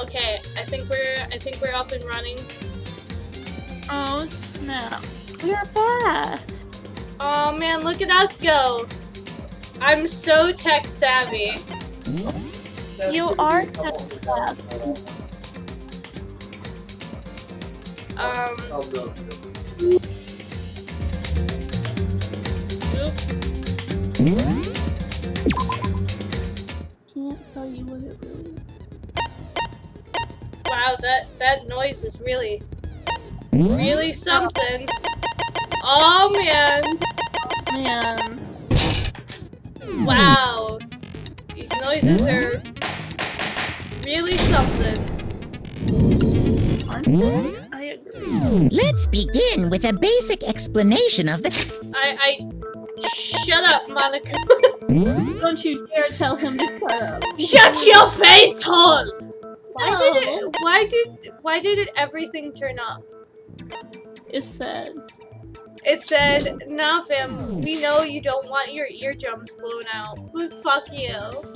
Okay, I think we're up and running. Oh snap! We're back. Oh man, look at us go! I'm so tech savvy. You are tech savvy. Can't tell you what it really is. Wow, that noise is really something. Oh man! Man. Wow, these noises are really something. Aren't they? I agree. Let's begin with a basic explanation of the... Shut up, Monica. Don't you dare tell him to shut up. Shut your face hole! No. Why did everything turn up? It said. It said, nah fam, we know you don't want your eardrums blown out, but fuck you.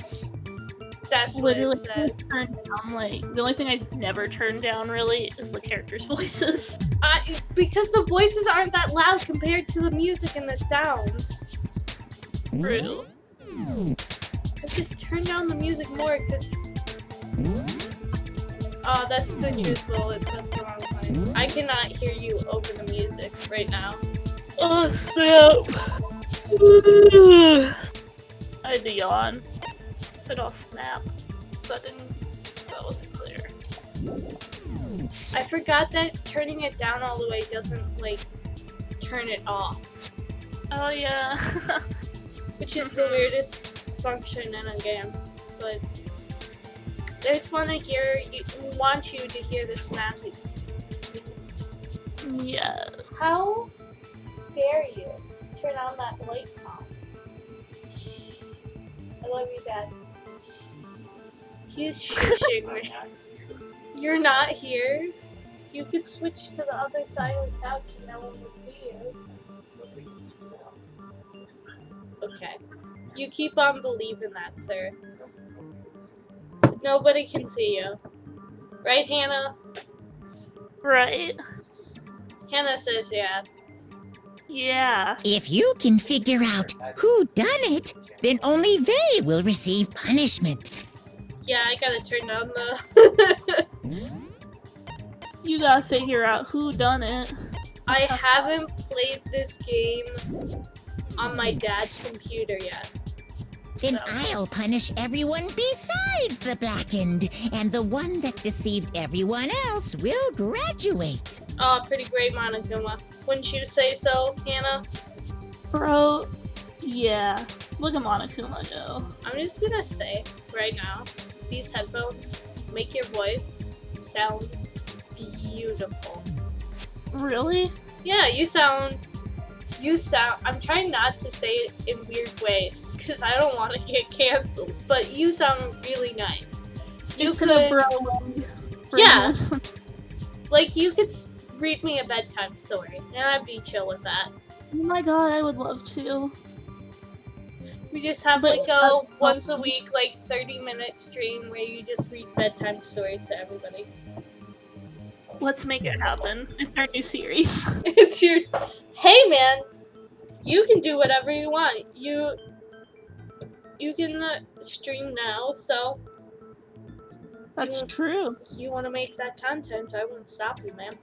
That's what Literally it said. turned down, like, the only thing I never turn down really is the characters' voices. Because the voices aren't that loud compared to the music and the sounds. True. I have to turn down the music more because... Oh, that's the truth bullets, that's the wrong one. I cannot hear you over the music right now. Oh, snap! I had to yawn. I said I'll snap. So that wasn't clear. I forgot that turning it down all the way doesn't, like, turn it off. Oh, yeah. Which is the weirdest function in a game, but... I just want want you to hear the snaps. Yes. How dare you turn on that light, Tom? I love you, Dad. He's shushing me. You're not here. You could switch to the other side of the couch and no one would see you. Okay. You keep on believing that, sir. Nobody can see you. Right, Hannah? Right. Hannah says yeah. Yeah. If you can figure out who done it, then only they will receive punishment. Yeah, I gotta turn down the... You gotta figure out who done it. I haven't played this game on my dad's computer yet. Then I'll punish everyone besides the blackened, and the one that deceived everyone else will graduate. Oh, pretty great, Monokuma. Wouldn't you say so, Hannah? Bro, yeah. Look at Monokuma go. I'm just gonna say, right now, these headphones make your voice sound beautiful. Really? Yeah, you sound... I'm trying not to say it in weird ways, because I don't want to get canceled, but you sound really nice. You could... Yeah. Like, you could read me a bedtime story, and I'd be chill with that. Oh my god, I would love to. We just have, like, a once a week, like, 30-minute stream where you just read bedtime stories to everybody. Let's make it happen. It's our new series. It's your... Hey, man! You can do whatever you want. You can stream now, so... That's true. You want to make that content, I wouldn't stop you, man.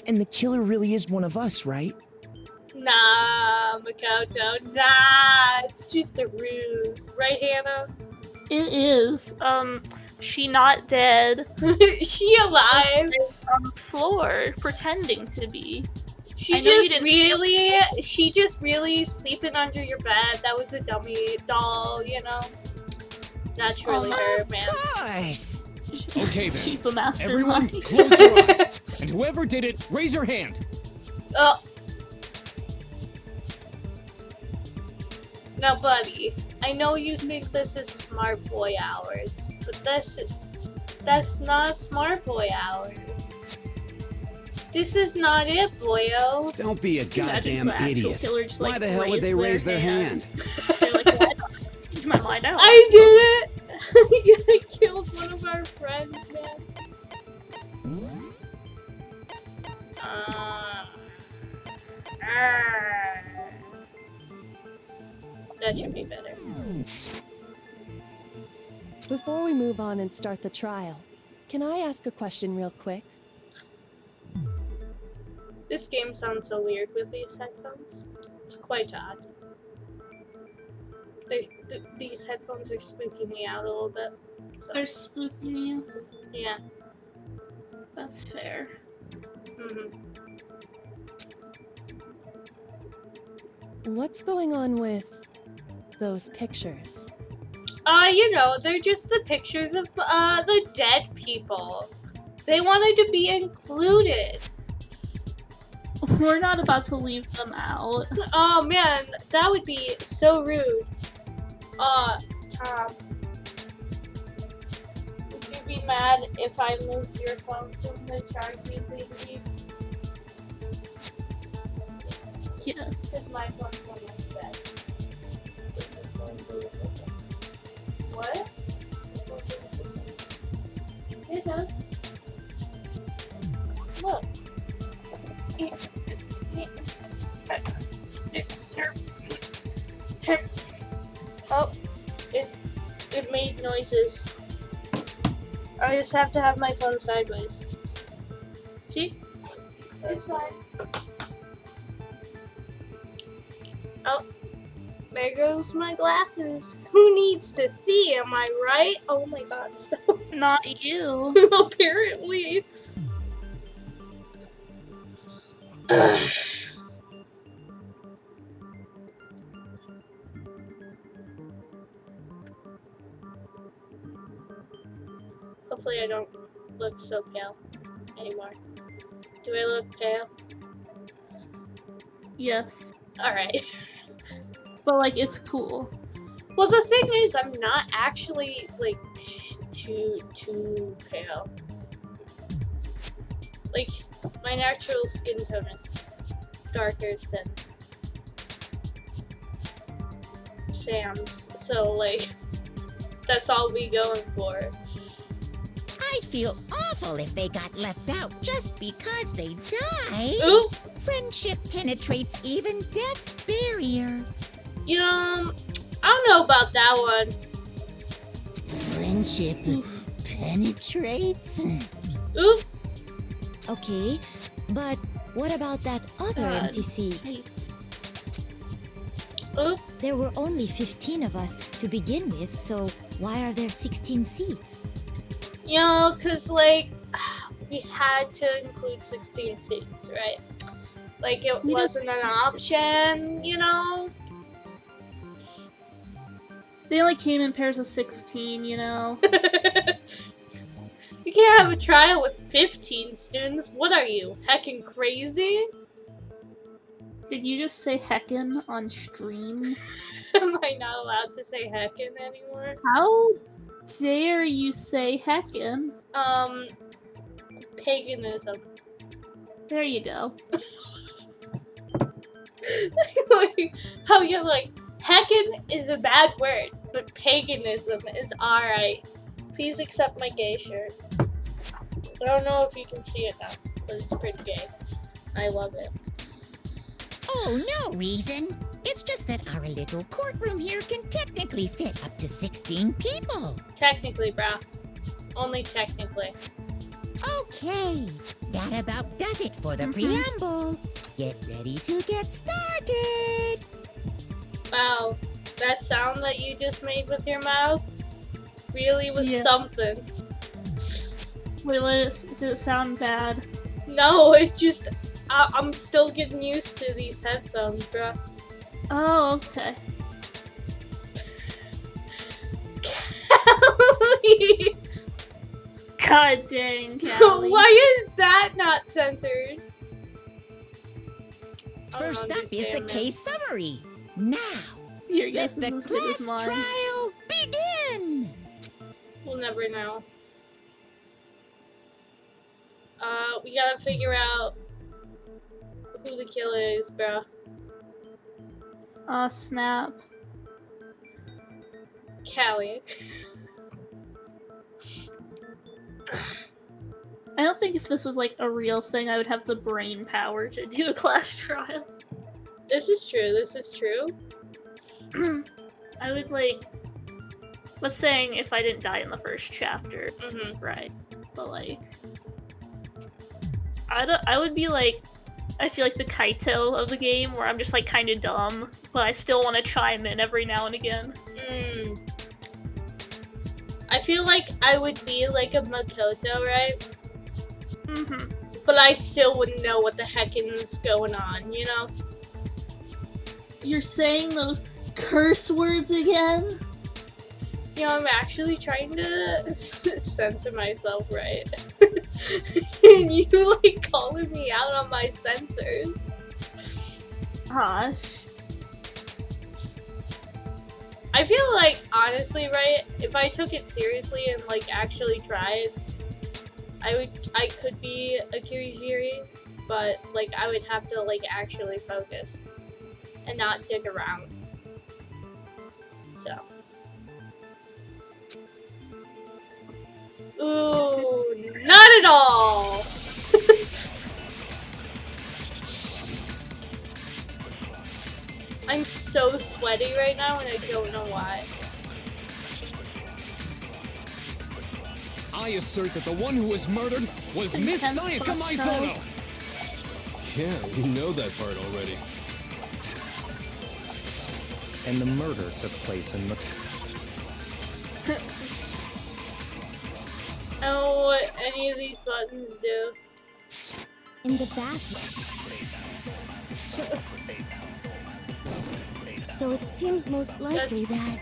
And the killer really is one of us, right? Nah, Makoto, nah! It's just a ruse. Right, Hannah? It is. She not dead. She alive? On the floor, pretending to be. She just really sleeping under your bed. That was a dummy doll, you know? Not truly her, man. Of course. Okay then. She's the master. Everyone, close your eyes. And whoever did it, raise your hand. Oh. Now, buddy, I know you think this is smart boy hours, but that's not smart boy hours. This is not it, boyo. Don't be a goddamn idiot. Just, Why the hell would they raise their hand? They're like, why not? Change my mind out. I did it! I killed one of our friends, man. That should be better. Before we move on and start the trial, can I ask a question real quick? This game sounds so weird with these headphones. It's quite odd. These headphones are spooking me out a little bit. So. They're spooking you. Yeah. That's fair. What's going on with those pictures? You know, they're just the pictures of the dead people. They wanted to be included. We're not about to leave them out. Oh man, that would be so rude. Tom, would you be mad if I moved your phone from the charging thingy? Yeah. Because my phone's almost dead. What? It does. Look. Oh, it made noises. I just have to have my phone sideways. See? It's fine. Oh, there goes my glasses. Who needs to see? Am I right? Oh my god, stop. Not you. Apparently. Hopefully I don't look so pale anymore. Do I look pale? Yes. Alright. But like, it's cool. Well, the thing is, I'm not actually, like, too pale. Like, my natural skin tone is darker than Sam's, so, like, that's all we going for. I'd feel awful if they got left out just because they died. Oop! Friendship penetrates even death's barrier. You know, I don't know about that one. Friendship penetrates? Oop! Okay, but what about that other empty seat? Nice. Oop! There were only 15 of us to begin with, so why are there 16 seats? You know, cause like, we had to include 16 seats, right? Like, it wasn't an option, you know? They only came in pairs of 16, you know? You can't have a trial with 15 students. What are you, heckin' crazy? Did you just say heckin' on stream? Am I not allowed to say heckin' anymore? How dare you say heckin'? Paganism. There you go. Like, how you're like, heckin' is a bad word, but paganism is alright. Please accept my gay shirt. I don't know if you can see it now, but it's pretty gay. I love it. Oh, no reason. It's just that our little courtroom here can technically fit up to 16 people. Technically, brah. Only technically. Okay, that about does it for the preamble. Get ready to get started. Wow, that sound that you just made with your mouth really was something. Wait, did it sound bad? No, it just, I'm still getting used to these headphones, bruh. Oh, okay. Callie! God dang, Callie. Why is that not censored? I don't First up is the understand case summary. Now, Your let guess the is as good as class mine. trial begin. We'll never know. We gotta figure out who the killer is, bruh. Snap. Callie. don't think if this was like a real thing, I would have the brain power to do a class trial. This is true. This is true. I would like, let's say if I didn't die in the first chapter, right? But like, I would be like, I feel like the Kaito of the game, where I'm just like kind of dumb, but I still want to chime in every now and again. I feel like I would be like a Makoto, right? But I still wouldn't know what the heck is going on, you know? You're saying those curse words again? You know, I'm actually trying to censor myself, right? And you, like, calling me out on my censors. Gosh. I feel like, honestly, right, if I took it seriously and, like, actually tried, I could be a Kirijiri, but, like, I would have to, like, actually focus and not dig around. So. Ooh, not at all! I'm so sweaty right now and I don't know why. I assert that the one who was murdered was Miss Sayaka Maizono! Yeah, you know that part already. And the murder took place in the... Oh, what any of these buttons do. In the bathroom. So it seems most likely that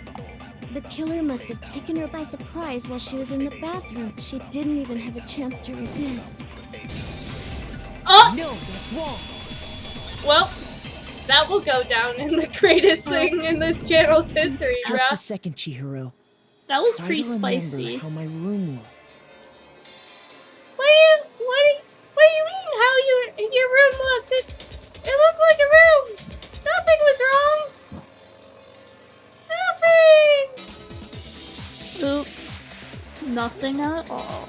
the killer must have taken her by surprise while she was in the bathroom. She didn't even have a chance to resist. Oh! No, that's wrong. Well, that will go down in the greatest thing in this channel's history, Just a bruh. second, Chihiro. That was Try pretty to remember spicy. how my room looked. What do you mean how your room looked? It looked like a room! Nothing was wrong! Nothing! Oop. Nothing at all.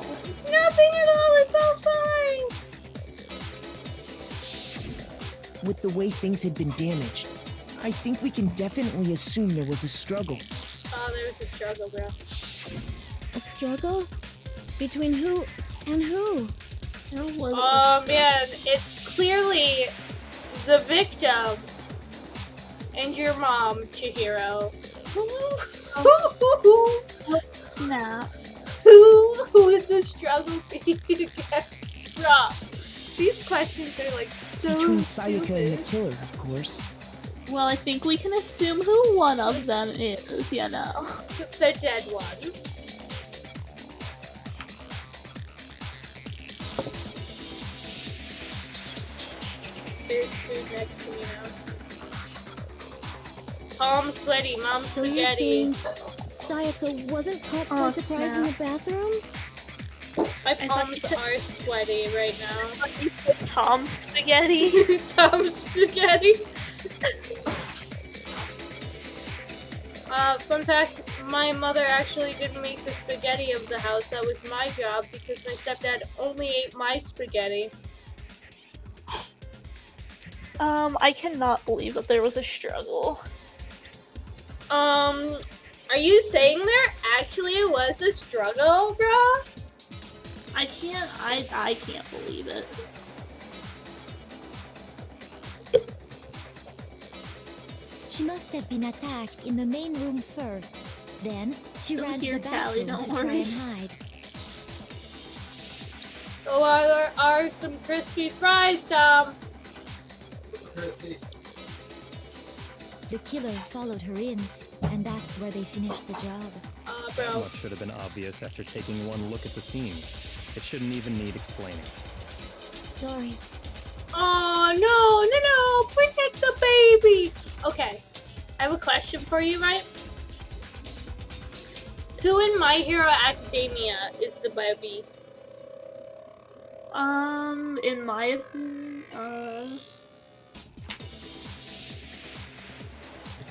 Nothing at all, it's all fine! With the way things had been damaged, I think we can definitely assume there was a struggle. Oh, there was a struggle, bro. A struggle? Between who and who? Oh man, it's clearly the victim and your mom, Chihiro. Snap. Who is the struggle being against Rob? These questions are like so Between Sayaka stupid. and the killer, of course. Well, I think we can assume who one of them is, you know. The dead one. There's food next to me now. Palm sweaty, mom So you're spaghetti. saying Sayaka wasn't caught by surprise in the bathroom? My thought you palms said- are sweaty right now. You said Tom Spaghetti. Tom spaghetti. Fun fact, my mother actually didn't make the spaghetti of the house. That was my job because my stepdad only ate my spaghetti. I cannot believe that there was a struggle. Are you saying there actually was a struggle, bruh? I can't believe it. She must have been attacked in the main room first. Then she Still ran to here, the Callie, bathroom don't to try worry. and hide. Oh, there are some crispy fries, Tom. The killer followed her in, and that's where they finished the job. Bro. Much should have been obvious after taking one look at the scene. It shouldn't even need explaining. Sorry. Oh, no, protect the baby. Okay, I have a question for you, right? Who in My Hero Academia is the baby? In my opinion,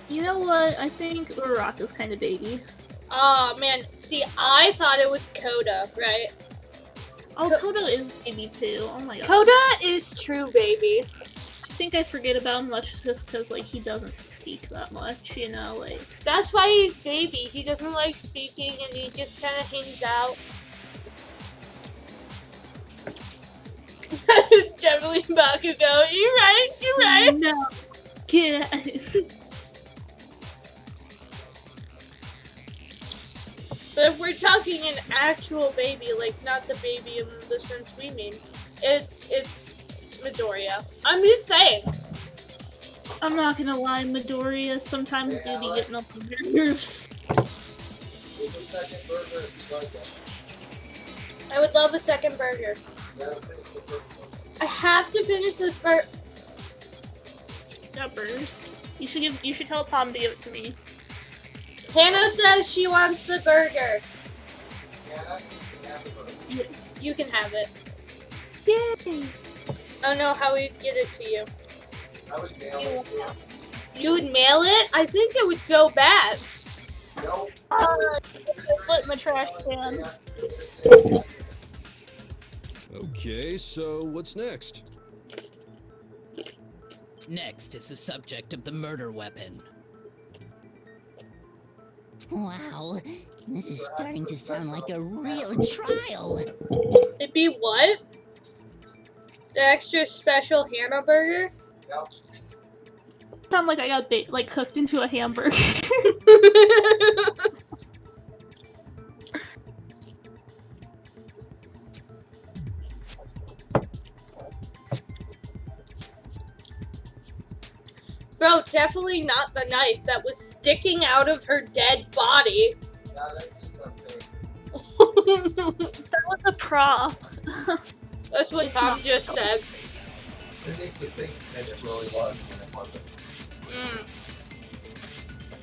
you know what? I think Uraraka's kind of baby. Oh man, see, I thought it was Coda, right? Oh, Koda is baby too. Oh my god. Koda is true baby. I think I forget about him much just because, like, he doesn't speak that much, you know, like... That's why he's baby. He doesn't like speaking and he just kind of hangs out. Definitely Bakugo. You're right. You're right. No. Get it. But if we're talking an actual baby, like not the baby in the sense we mean, it's Midoriya. I'm just saying. I'm not gonna lie, Midoriya sometimes do be getting up on your nerves. I would love a second burger. I have to finish this burger. Got burgers. You should tell Tom to give it to me. Hannah says she wants the burger. You can have it. Yay! I don't know how we'd get it to you. I would mail it. You would mail it? I think it would go bad. No. Put in the trash can. Okay, so what's next? Next is the subject of the murder weapon. Wow, this is starting to sound like a real trial. It'd be what? The extra special Hannah burger? Yep. Sound like I got cooked into a hamburger. Bro, definitely not the knife that was sticking out of her dead body. Yeah, that's just unfair. That was a prop. That's what Tom just said. I think you think that it really was, and it wasn't.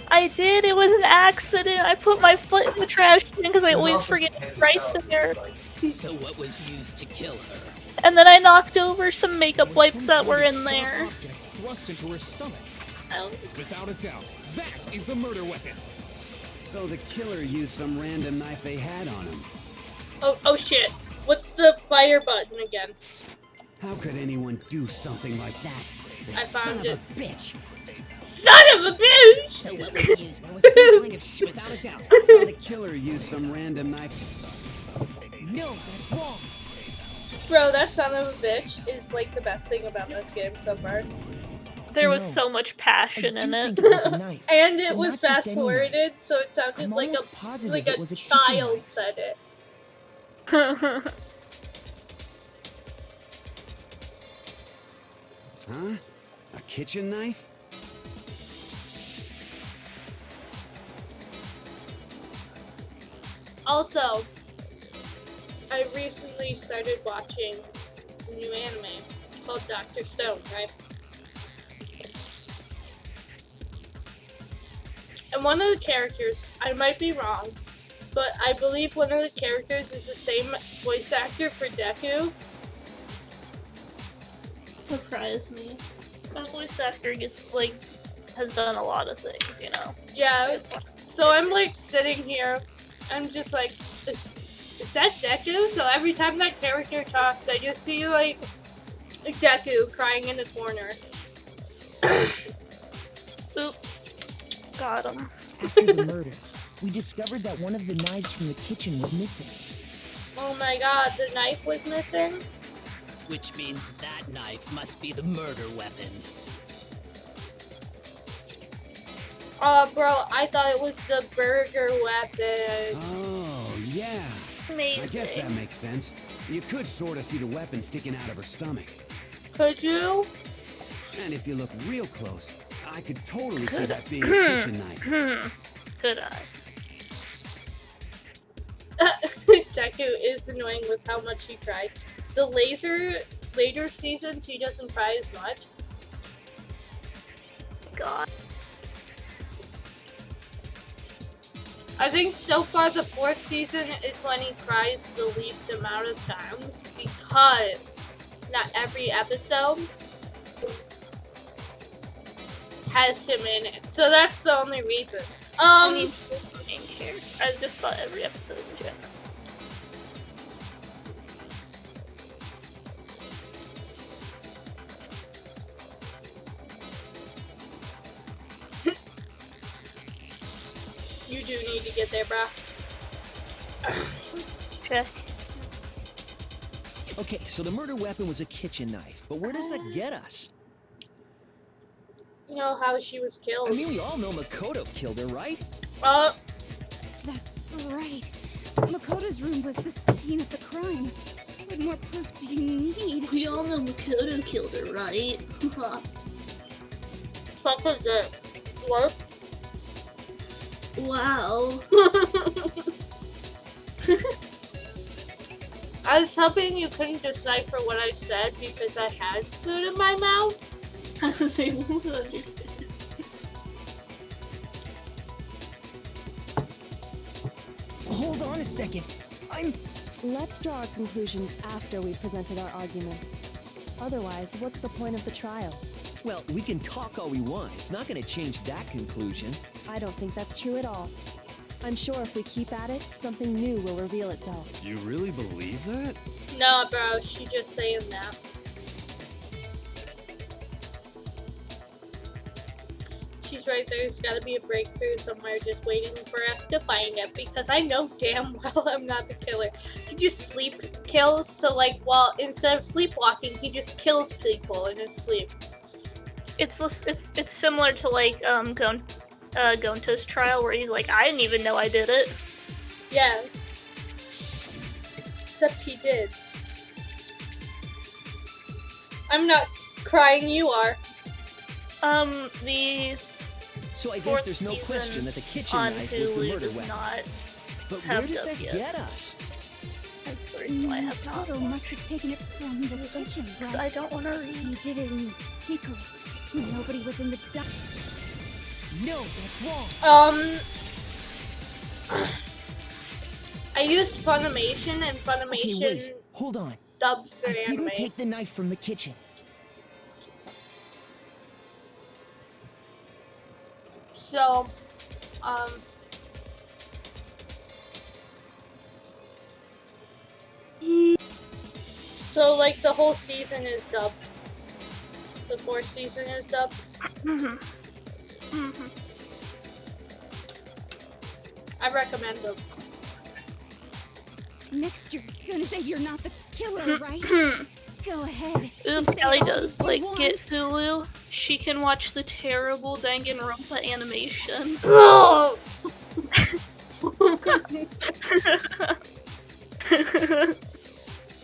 I did. It was an accident. I put my foot in the trash can because I always forget it right there. So what was used to kill her? And then I knocked over some makeup wipes that were in there. Thrust into her stomach. Oh. Without a doubt, that is the murder weapon. So the killer used some random knife they had on him. Oh shit. What's the fire button again? How could anyone do something like that? I found it. Bitch. Son of a bitch! So what was used? It was some kind of shit, without a doubt. So the killer used some random knife. No, that's wrong. Bro, that son of a bitch is like the best thing about this game so far. There was so much passion in it. And it was fast forwarded, so it sounded like a child said it. Huh? A kitchen knife? Also, I recently started watching a new anime called Dr. Stone, right? And one of the characters, I might be wrong, but I believe one of the characters is the same voice actor for Deku. Surprised me. That voice actor has done a lot of things, you know. Yeah. So I'm like sitting here, I'm just like, is that Deku? So every time that character talks, I just see like Deku crying in the corner. Oop. Got him. After the murder, we discovered that one of the knives from the kitchen was missing. Oh my god, the knife was missing? Which means that knife must be the murder weapon. Bro, I thought it was the burger weapon. Oh, yeah. Amazing. I guess that makes sense. You could sort of see the weapon sticking out of her stomach. Could you? And if you look real close, I could totally see that being a kitchen knife. Could I? Deku is annoying with how much he cries. The later seasons, he doesn't cry as much. God. I think so far the 4th season is when he cries the least amount of times because not every episode has him in it. So that's the only reason. I just thought every episode in general. You do need to get there, bruh. Check. Okay, so the murder weapon was a kitchen knife, but where does that get us? You know how she was killed. I mean, we all know Makoto killed her, right? That's right. Makoto's room was the scene of the crime. What more proof do you need? We all know Makoto killed her, right? Fuck is it? What? Wow. I was hoping you couldn't decipher what I said because I had food in my mouth. I was able to understand. Hold on a second. Let's draw our conclusions after we've presented our arguments. Otherwise, what's the point of the trial? Well, we can talk all we want. It's not going to change that conclusion. I don't think that's true at all. I'm sure if we keep at it, something new will reveal itself. You really believe that? Nah, bro, she just saying that. She's right, there's gotta be a breakthrough somewhere just waiting for us to find it, because I know damn well I'm not the killer. He just sleep kills, so like, well, instead of sleepwalking, he just kills people in his sleep. It's similar to like Gonta's trial where he's like, I didn't even know I did it. Yeah. Except he did. I'm not crying, you are. The So I guess there's no question that the kitchen knife was the murder weapon. But where does that get us? That's the reason why I have not Makoto must have taken it from the kitchen, because right? I don't want to read. He did it in secret. Nobody was in the dark. No, that's wrong. I used Funimation, and Funimation Okay, wait. Hold on. dubs their I anime. didn't take the knife from the kitchen. So, so like the whole season is dubbed. The 4th season is dubbed. I recommend them. Next, you're gonna say you're not the killer, right? Go ahead. If Kelly does like get Hulu, she can watch the terrible Danganronpa animation. Oh!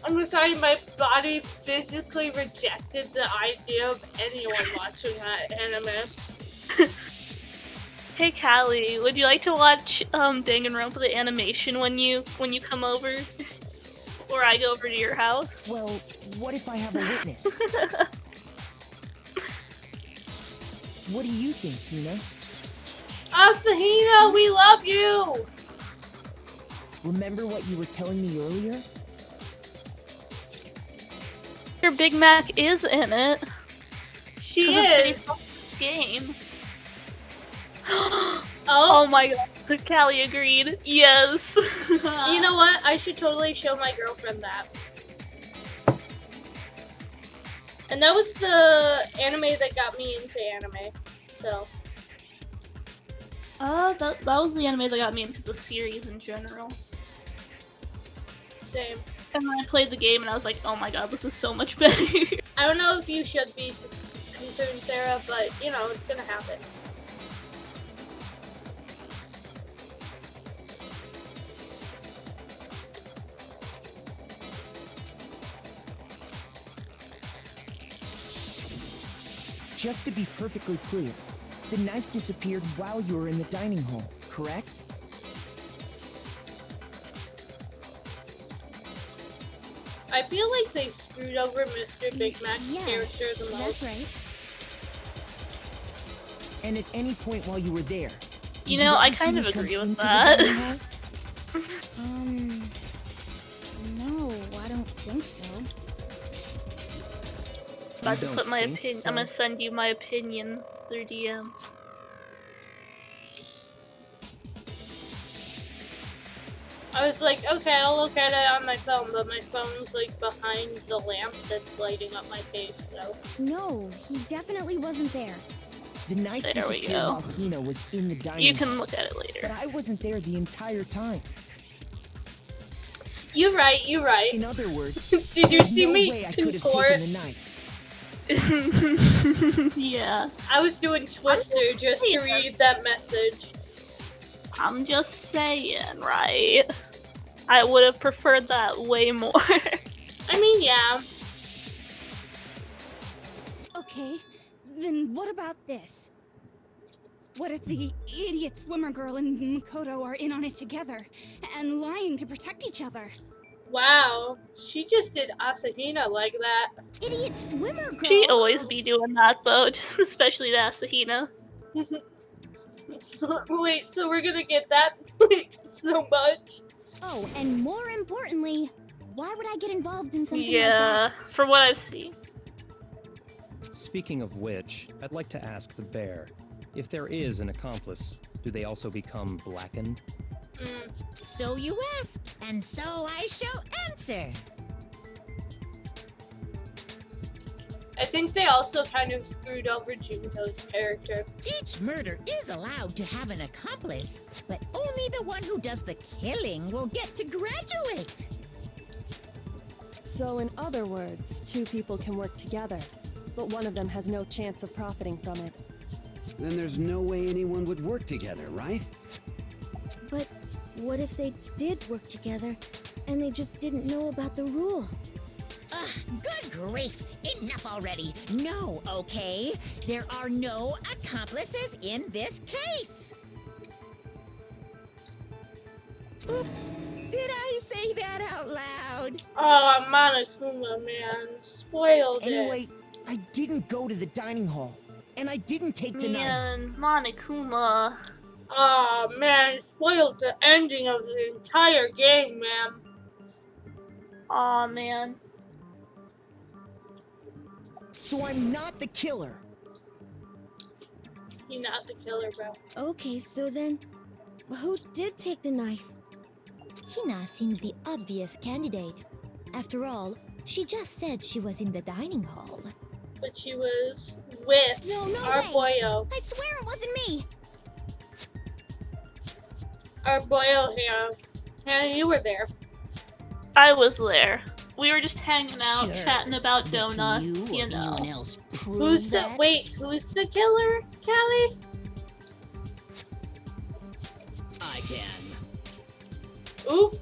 I'm sorry, my body physically rejected the idea of anyone watching that anime. Hey Callie, would you like to watch Danganronpa the animation when you come over? Or I go over to your house? Well, what if I have a witness? What do you think, Hina? Asahina, we love you! Remember what you were telling me earlier? Your Big Mac is in it. She is. is. Game. Oh. Oh my god, Callie agreed. Yes. You know what? I should totally show my girlfriend that. And that was the anime that got me into anime. So. That was the anime that got me into the series in general. Same. And then I played the game and I was like, oh my god, this is so much better. I don't know if you should be concerned, Sarah, but you know, it's gonna happen. Just to be perfectly clear, the knife disappeared while you were in the dining hall, correct? I feel like they screwed over Mr. Big Mac's character the most. That's right. And at any point while you were there, You know, I kind of agree with that. No, I don't think so. I'm about to put my opinion. I'm gonna send you my opinion through DMs. I was like, okay, I'll look at it on my phone, but my phone's like behind the lamp that's lighting up my face, so. No, he definitely wasn't there. The knife There we disappeared go. while Hina was in the dining You hall. can look at it But later. I wasn't there the entire time. You're right, you're right. In other words, Did you there's see no me way I could have contort? taken the knife. Yeah. I was doing Twister just to read that message. I'm just saying, right? I would have preferred that way more. I mean, yeah. Okay, then what about this? What if the idiot swimmer girl and Makoto are in on it together and lying to protect each other? Wow, she just did Asahina like that. Idiot swimmer girl? She'd always be doing that though, just especially to Asahina. Wait, so we're gonna get that so much? Oh, and more importantly, why would I get involved in something like that? Yeah, from what I've seen. Speaking of which, I'd like to ask the bear, if there is an accomplice, do they also become blackened? So you ask, and so I shall answer. I think they also kind of screwed over Junto's character. Each murder is allowed to have an accomplice, but only the one who does the killing will get to graduate. So in other words, two people can work together, but one of them has no chance of profiting from it. Then there's no way anyone would work together, right? But what if they did work together and they just didn't know about the rule? Good grief! Enough already! No, okay? There are no accomplices in this case! Oops! Did I say that out loud? Oh, Monokuma, man. Spoiled Anyway, I didn't go to the dining hall, and I didn't take the knife. Man, Monokuma. Oh, man. Spoiled the ending of the entire game, man. Aw, man. So I'm not the killer. You're not the killer, bro. Okay, so then, who did take the knife? Hina seems the obvious candidate. After all, she just said she was in the dining hall. But she was with No our way. boyo. I swear it wasn't me! Our boyo, Hannah. Hannah, you were there. I was there. We were just hanging out, Sure. chatting about But donuts, can you you or know. anyone else prove Who's the that? wait? Who's the killer, Callie? I can. Oop.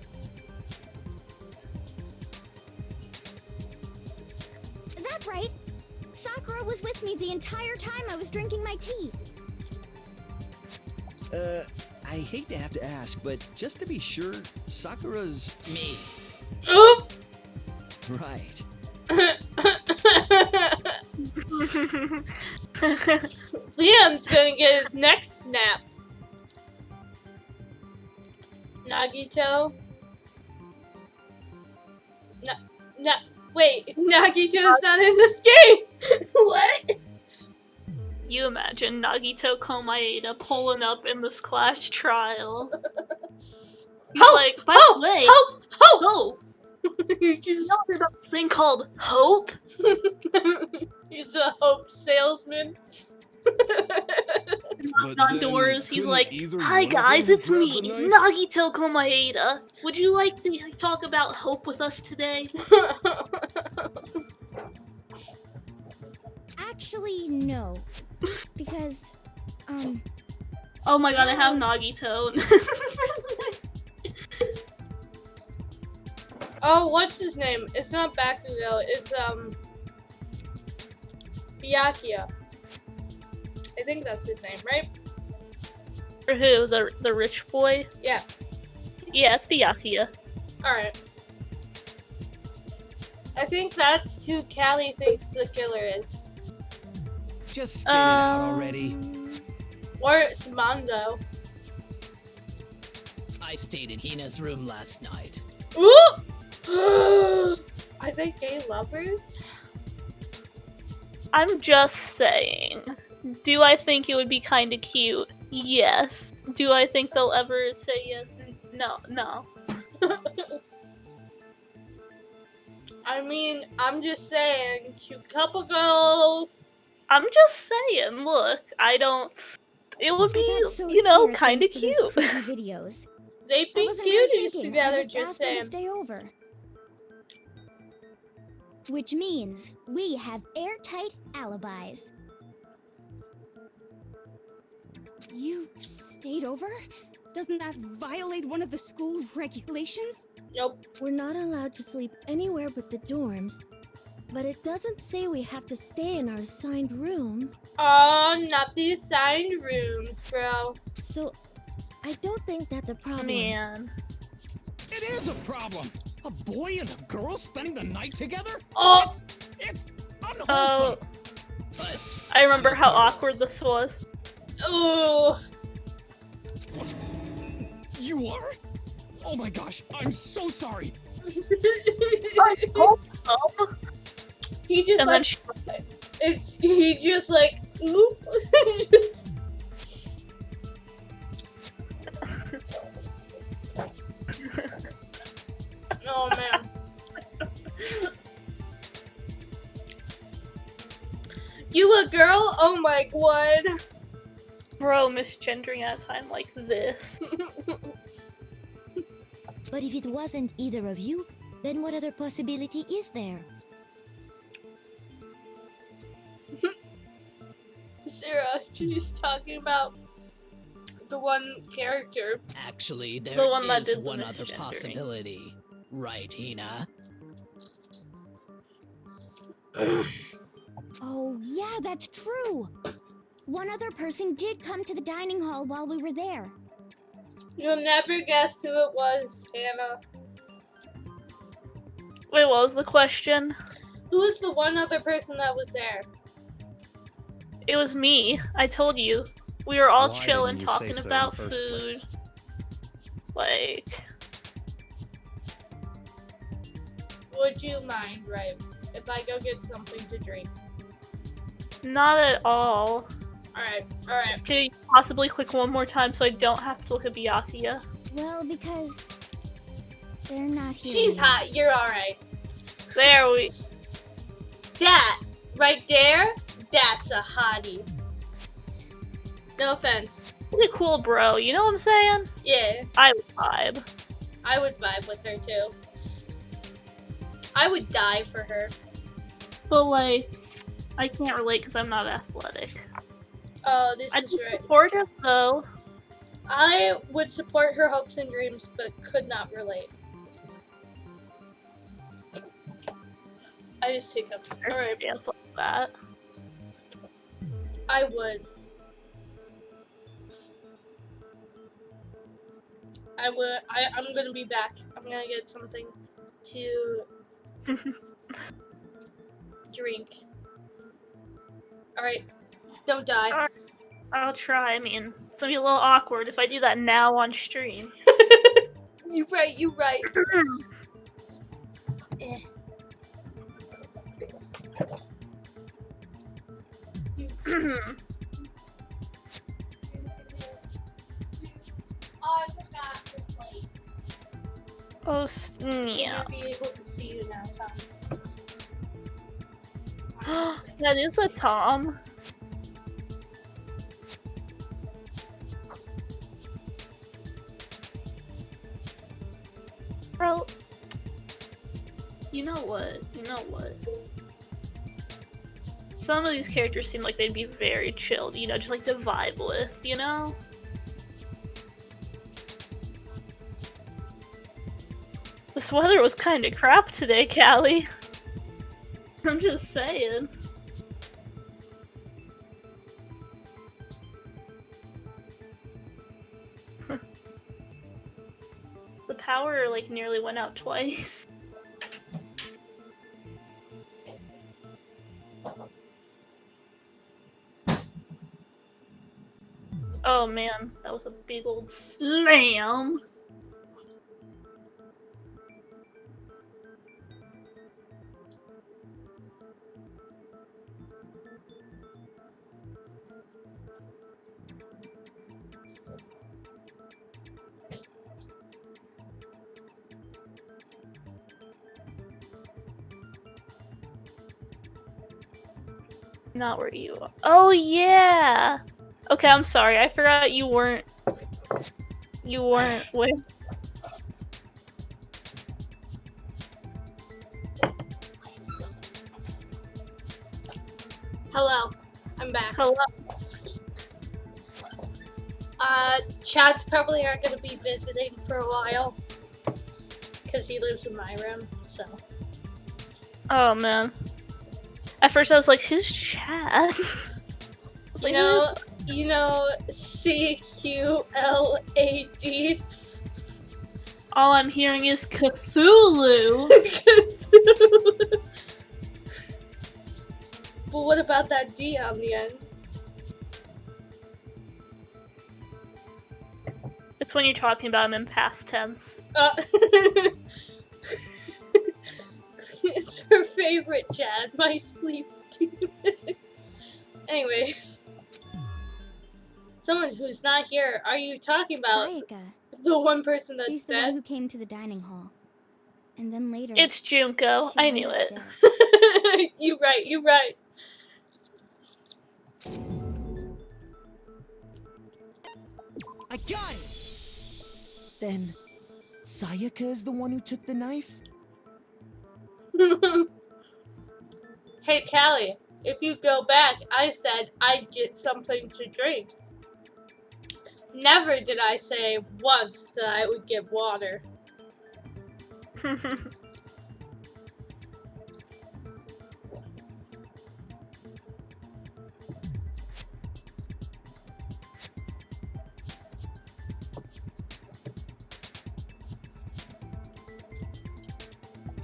That's right! Sakura was with me the entire time I was drinking my tea. I hate to have to ask, but just to be sure, Sakura's... Me. Oop. Right. Leon's gonna get his neck snapped. Nagito. Wait, Nagito's not in this game! What? You imagine Nagito Komaeda pulling up in this class trial. He's like, by the way, Hope! you just know there's a thing called hope? He's a hope salesman. Knocking on doors, he's like, hi guys, it's me, Nagito Komaeda. Would you like to talk about hope with us today? Actually, no. Because, Oh my god, I have Nagito. Oh, what's his name? It's not Bakugo, it's Byakuya. I think that's his name, right? For who? The rich boy? Yeah. Yeah, it's Byakuya. Alright. I think that's who Callie thinks the killer is. Just spit it out already. Or it's Mondo. I stayed in Hina's room last night. Ooh! Are they gay lovers? I'm just saying. Do I think it would be kind of cute? Yes. Do I think they'll ever say yes? No. I mean, I'm just saying, cute couple girls. I'm just saying, look, I don't... It would be, That's so you know, serious kind of thanks to those cute. creepy videos. They'd That be wasn't my cuties thinking. together, I just just asked her to saying. stay over. Which means we have airtight alibis. You stayed over? Doesn't that violate one of the school regulations? Nope. We're not allowed to sleep anywhere but the dorms, but it doesn't say we have to stay in our assigned room. Oh, not the assigned rooms, bro. So, I don't think that's a problem. Man. It is a problem. A boy and a girl spending the night together? Oh! It's unwholesome. Oh. But I remember how awkward this was. Ooh. you are? Oh my gosh, I'm so sorry. He just And like he just like oop. Just... Oh man. You a girl? Oh my god. Bro, misgendering at a time like this. But if it wasn't either of you, then what other possibility is there? Sarah, she's talking about the one character. Actually, there The one that is did the one other misgendering. possibility. Right, Hina? Oh, yeah, that's true. One other person did come to the dining hall while we were there. You'll never guess who it was, Hannah. Wait, what was the question? Who was the one other person that was there? It was me. I told you. We were all Why chilling, didn't you talking say so in about the first food. place? Like, Would you mind, right, if I go get something to drink? not at all. Alright. Could you possibly click one more time so I don't have to look at Byakuya? Well, because they're not here. She's anymore. hot, you're alright. There we... That, right there, that's a hottie. No offense. Pretty cool, bro. You know what I'm saying? Yeah, I would vibe. I would vibe with her too. I would die for her. But, like, I can't relate because I'm not athletic. Oh, this I'd is be right. supportive, though. I would support her hopes and dreams, but could not relate. I just take up. Alright, Yeah, like that. I would. I'm gonna be back. I'm gonna get something to drink. Alright. Don't die. Alright, I'll try. I mean, it's gonna be a little awkward if I do that now on stream. You right. Eh. Oh, I forgot the plate. Oh, yeah. I'll be able to see you now, Tom. That is a Tom. Bro, you know what? Some of these characters seem like they'd be very chilled, you know, just like to vibe with, you know? This weather was kinda crap today, Callie. I'm just saying. The power, like, nearly went out twice. Oh man, that was a big old slam. Not where you are. Oh, yeah! Okay, I'm sorry. I forgot you weren't... You weren't with... Hello, I'm back. Hello. Chad's probably not gonna be visiting for a while. Because he lives in my room, so. Oh, man. At first I was like, who's Chad? You know, CQLAD. All I'm hearing is Cthulhu. But what about that D on the end? It's when you're talking about him in past tense. It's her favorite, Chad. My sleep demon. Anyway. Someone who's not here. Are you talking about the one person that's She's the dead? one who came to the dining hall. And then later... It's Junko. I knew it. You're right, you're right. I got it! Then, Sayaka is the one who took the knife? Hey, Callie, if you go back, I said I'd get something to drink. Never did I say once that I would get water.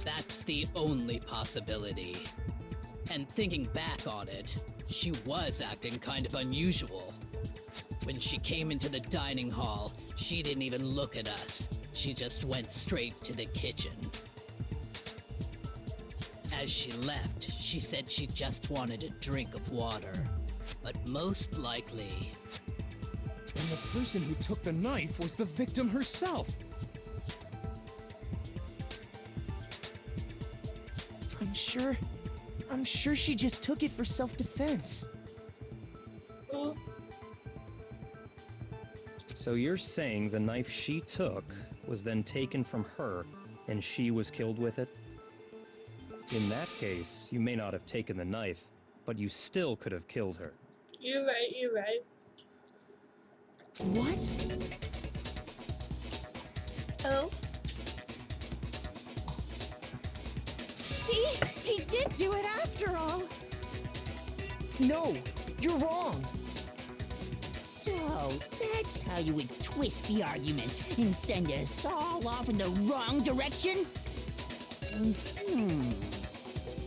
That's the only possibility. And thinking back on it, she was acting kind of unusual. When she came into the dining hall, she didn't even look at us. She just went straight to the kitchen. As she left, she said she just wanted a drink of water. But most likely... And the person who took the knife was the victim herself. I'm sure she just took it for self-defense. So you're saying the knife she took was then taken from her, and she was killed with it? In that case, you may not have taken the knife, but you still could have killed her. You're right, you're right. What? Oh? See? He did do it after all! No, you're wrong. So, that's how you would twist the argument and send us all off in the wrong direction?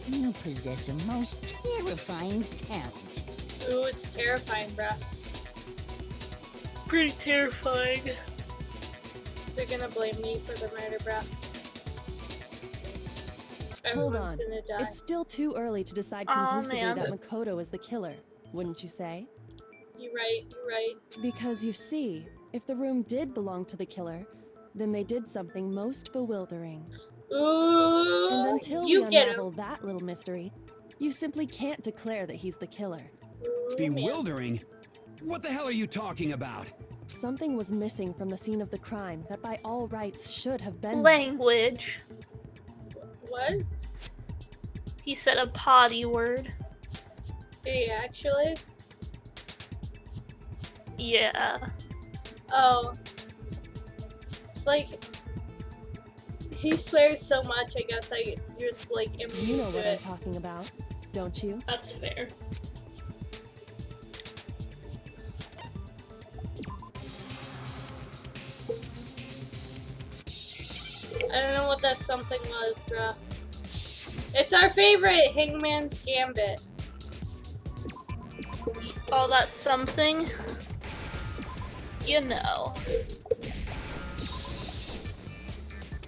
You possess a most terrifying talent. Ooh, it's terrifying, bruh. Pretty terrifying. They're gonna blame me for the murder, bruh. Hold Everyone's on. gonna die. It's still too early to decide Aw, conclusively man. that Makoto is the killer, wouldn't you say? You're right, you're right. Because you see, if the room did belong to the killer, then they did something most bewildering. Ooh, And until you we get unravel that little mystery, you simply can't declare that he's the killer. Bewildering? What the hell are you talking about? Something was missing from the scene of the crime that by all rights should have been... Language. What? He said a potty word. Did he actually? Yeah. Oh. It's like... He swears so much, I guess I just, like, am You know used to what I'm it. talking about, don't you? That's fair. I don't know what that something was, bruh. It's our favorite, Hangman's Gambit. Oh, that's something? You know.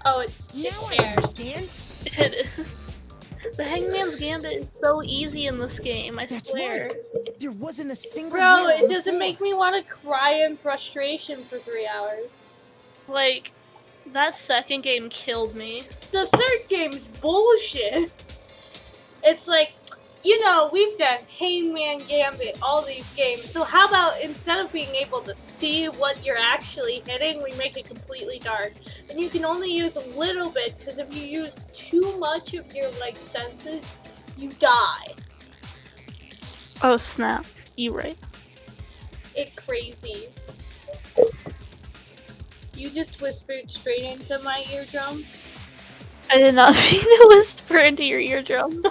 Oh, it's Now I hair. understand. It is. The Hangman's Gambit is so easy in this game, I That's swear. right. There wasn't a single Bro, hair it doesn't before. make me want to cry in frustration for 3 hours. Like, that second game killed me. The third game's bullshit. It's like, you know, we've done Hangman Gambit, all these games. So how about instead of being able to see what you're actually hitting, we make it completely dark. And you can only use a little bit, because if you use too much of your, like, senses, you die. Oh snap, you right. It crazy. You just whispered straight into my eardrums. I did not mean to whisper into your eardrums.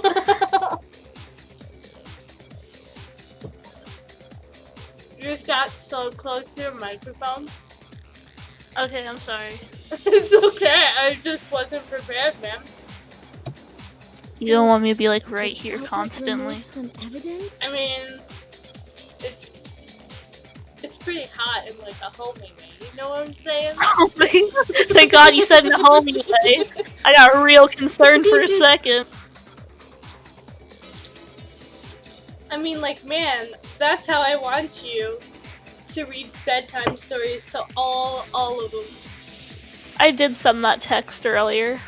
You just got so close to your microphone. Okay, I'm sorry. It's okay, I just wasn't prepared, man. You don't want me to be like right here constantly. Some evidence? I mean, it's pretty hot in like a homing way, you know what I'm saying? Thank God you said in a homey way. I got real concerned for a second. I mean, like, man, that's how I want you to read bedtime stories to all of them. I did send that text earlier.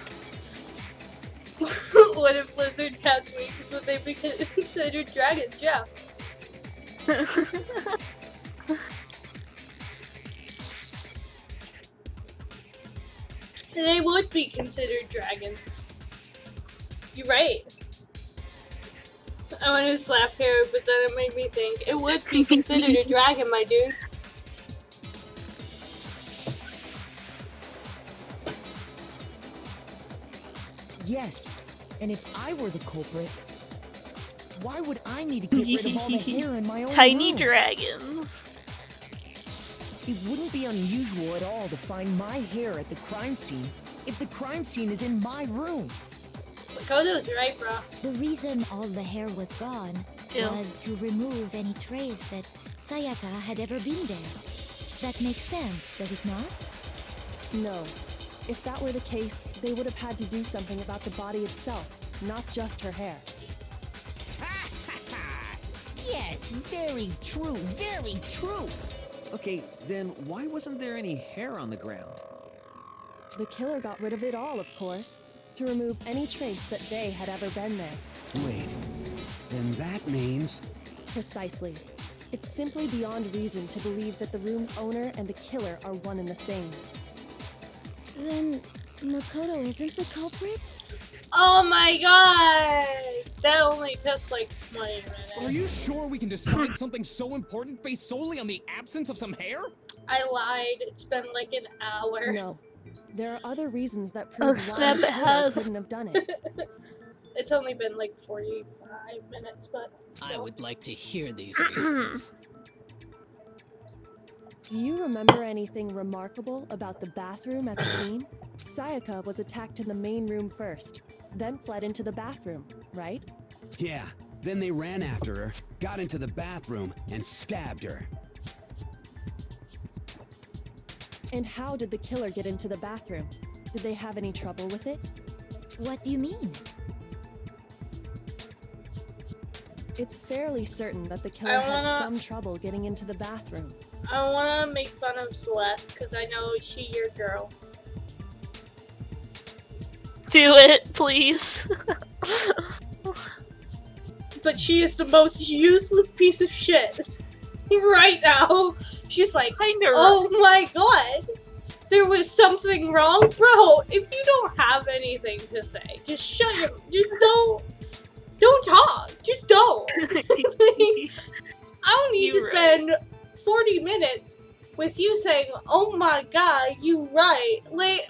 What if Blizzard had wings? Would they be considered dragons? Yeah. They would be considered dragons. You're right. I wanted to slap Harry, but then it made me think it would be considered a dragon, my dude. Yes, and if I were the culprit, why would I need to get rid of all the hair in my own Tiny room? dragons. It wouldn't be unusual at all to find my hair at the crime scene if the crime scene is in my room. Makoto's right, bro. The reason all the hair was gone was to remove any trace that Sayaka had ever been there. That makes sense, does it not? No. If that were the case, they would have had to do something about the body itself, not just her hair. Yes, very true, very true. Okay, then why wasn't there any hair on the ground? The killer got rid of it all, of course, to remove any trace that they had ever been there. Wait, then that means... Precisely. It's simply beyond reason to believe that the room's owner and the killer are one and the same. Then Makoto isn't the culprit? Oh my god! That only took like 20 minutes. Are you sure we can decide something so important based solely on the absence of some hair? I lied. It's been like an hour. No. There are other reasons that Oh, prove snap, why it has. couldn't have done it. It's only been like 45 minutes, but I would like to hear these reasons. Do you remember anything remarkable about the bathroom at the scene? Sayaka was attacked in the main room first, then fled into the bathroom, right? Yeah, then they ran after her, got into the bathroom, and stabbed her. And how did the killer get into the bathroom? Did they have any trouble with it? What do you mean? It's fairly certain that the killer I had wanna- some trouble getting into the bathroom. I wanna make fun of Celeste because I know she's your girl. Do it, please. But she is the most useless piece of shit right now. She's like, oh my god, there was something wrong, bro. If you don't have anything to say, just shut your, just don't talk. Just don't. Like, I don't need to spend 40 minutes with you saying, oh my god, you right. Like,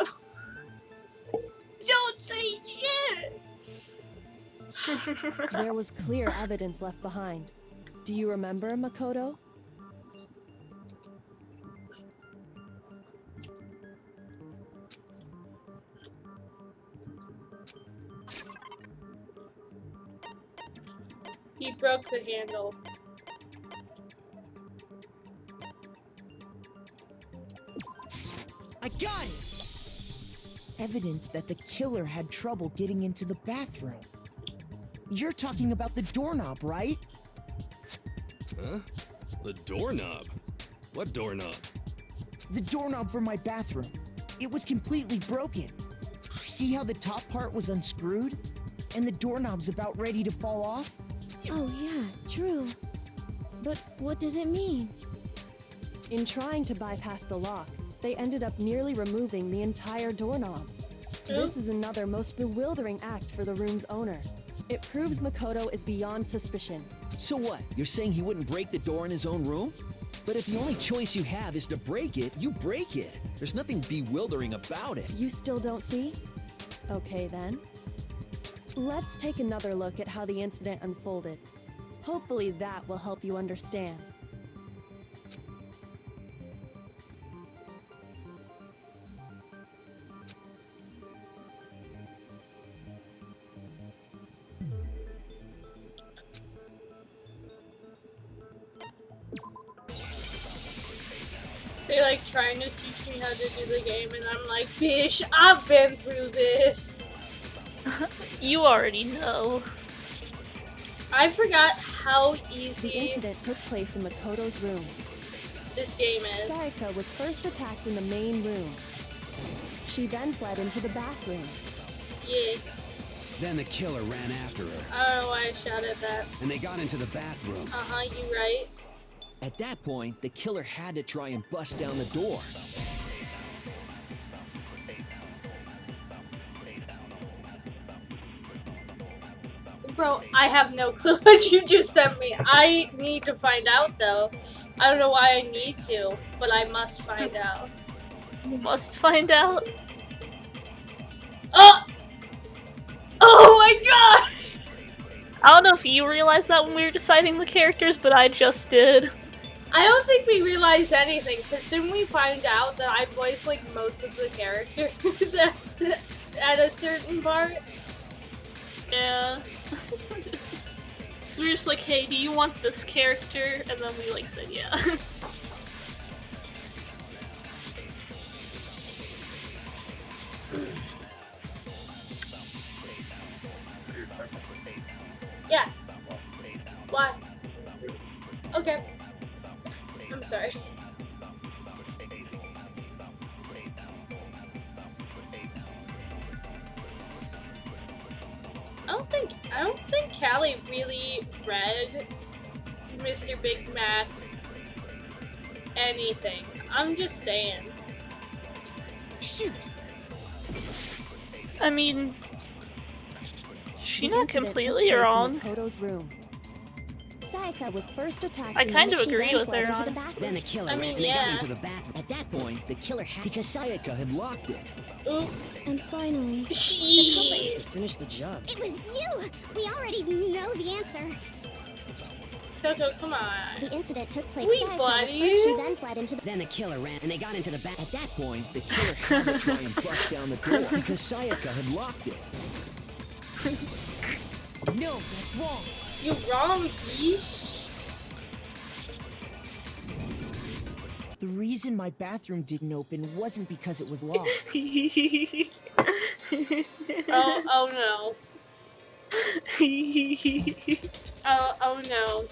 don't say shit. There was clear evidence left behind. Do you remember, Makoto? He broke the handle. I got it! Evidence that the killer had trouble getting into the bathroom. You're talking about the doorknob, right? Huh? The doorknob? What doorknob? The doorknob for my bathroom. It was completely broken. See how the top part was unscrewed? And the doorknob's about ready to fall off? Oh yeah, true. But what does it mean? In trying to bypass the lock, they ended up nearly removing the entire doorknob. This is another most bewildering act for the room's owner. It proves Makoto is beyond suspicion. So what? You're saying he wouldn't break the door in his own room? But if the only choice you have is to break it, you break it. There's nothing bewildering about it. You still don't see? Okay then. Let's take another look at how the incident unfolded. Hopefully that will help you understand. They're like trying to teach me how to do the game, and I'm like, bish, I've been through this. You already know. I forgot how The easy incident took place in Makoto's room. this game is. Sayaka was first attacked in the main room. She then fled into the bathroom. Yeah, Then the killer ran after her, I don't know why I shouted that. and they got into the bathroom. Uh-huh, you right. At that point, the killer had to try and bust down the door. Bro, I have no clue what you just sent me. I need to find out, though. I don't know why I need to, but I must find out. You must find out. Oh! Oh my god! I don't know if you realized that when we were deciding the characters, but I just did. I don't think we realized anything, because didn't we find out that I voiced, like, most of the characters at a certain part? Yeah. We were just like, hey, do you want this character? And then we, like, said yeah. Yeah. Why? Okay. I'm sorry. I don't think Callie really read Mr. Big Mac's anything. I'm just saying. Shoot! I mean, she's The not incident took completely place in wrong. Makoto's room. Sayaka was first attacked. I in kind which of she agree then with fled her, into the honestly. bathroom. Then the killer I ran mean, and they got yeah. into the bathroom. At that point, the killer had because Sayaka had locked it. Ooh. And finally, Shit. To finish the job. It was you! We already know the answer. Toko, come on. the incident took place. We Sayaka was buddies. first, she then fled into the Then the killer ran and they got into the bath. At that point, the killer had to try and bust down the door because Sayaka had locked it. No, that's wrong. You wrong, bish. The reason my bathroom didn't open wasn't because it was locked. Oh no. Oh no.